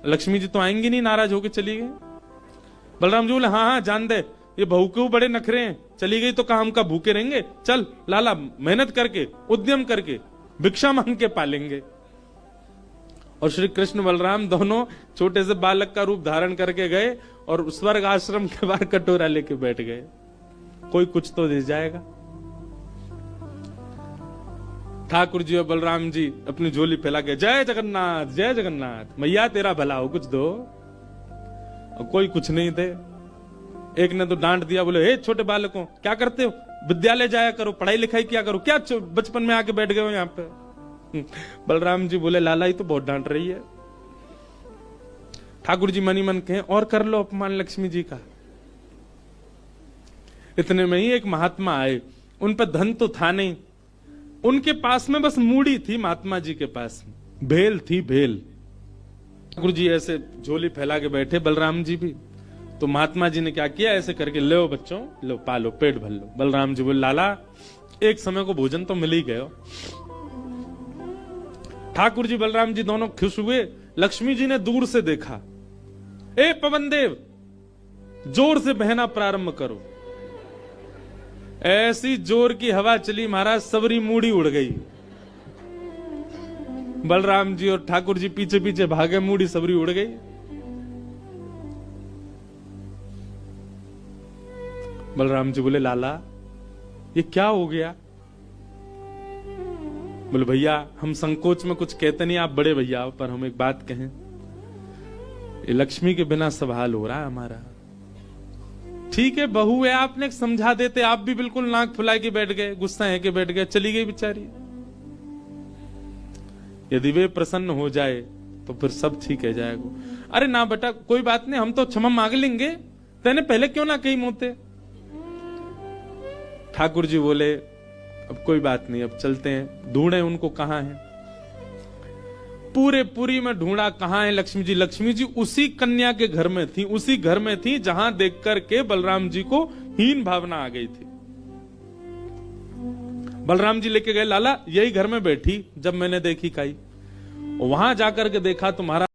लक्ष्मी जी तो आएंगी नहीं, नाराज होकर चली गई। बलराम जी बोले हाँ हाँ जान दे, ये बहू क्यों बड़े नखरे हैं, चली गई तो कहा हम का भूखे रहेंगे, चल लाला मेहनत करके उद्यम करके भिक्षा मांग के पालेंगे। और श्री कृष्ण बलराम दोनों छोटे से बालक का रूप धारण करके गए और स्वर्ग आश्रम के बाहर कटोरा लेके बैठ गए, कोई कुछ तो दे जाएगा। ठाकुर जी और बलराम जी अपनी झोली फैला के जय जगन्नाथ जय जगन्नाथ, मैया तेरा भला हो कुछ दो। और कोई कुछ नहीं दे। एक ने तो डांट दिया, बोले हे छोटे बालकों क्या करते हो, विद्यालय जाया करो, पढ़ाई लिखाई किया करो, क्या बचपन में आके बैठ गए हो यहाँ पे। बलराम जी बोले लाला ही तो बहुत डांट रही है। ठाकुर जी मनी मन कहे और कर लो अपमान लक्ष्मी जी का। इतने में ही एक महात्मा आए, उन पर धन तो था नहीं, उनके पास में बस मूड़ी थी, महात्मा जी के पास भेल थी, भेल। ठाकुर जी ऐसे झोली फैला के बैठे, बलराम जी भी। तो महात्मा जी ने क्या किया, ऐसे करके लो बच्चों लो पालो पेट भर लो। बलराम जी बोले लाला एक समय को भोजन तो मिल ही गयो। ठाकुर जी बलराम जी दोनों खुश हुए। लक्ष्मी जी ने दूर से देखा, ए पवन देव जोर से बहना प्रारंभ करो। ऐसी जोर की हवा चली महाराज, सबरी मूड़ी उड़ गई। बलराम जी और ठाकुर जी पीछे पीछे भागे, मूड़ी सबरी उड़ गई। बलराम जी बोले लाला ये क्या हो गया। बोले भैया हम संकोच में कुछ कहते नहीं, आप बड़े भैया, पर हम एक बात कहें, ये लक्ष्मी के बिना सब हाल हो रहा है हमारा। ठीक है बहू है, आपने समझा देते, आप भी बिल्कुल नाक फुला के बैठ गए, गुस्सा है के बैठ गए, चली गई बेचारी। यदि वे प्रसन्न हो जाए तो फिर सब ठीक है जाएगा। अरे ना बेटा कोई बात नहीं, हम तो क्षमा मांग लेंगे, तेने पहले क्यों ना कही मोते। ठाकुर जी बोले अब कोई बात नहीं, अब चलते हैं, ढूंढे उनको कहां है। पूरे पुरी में ढूंढा, कहां है लक्ष्मी जी। लक्ष्मी जी उसी कन्या के घर में थी, उसी घर में थी जहां देख करके बलराम जी को हीन भावना आ गई थी। बलराम जी लेके गए, लाला यही घर में बैठी, जब मैंने देखी काई, वहां जाकर के देखा तुम्हारा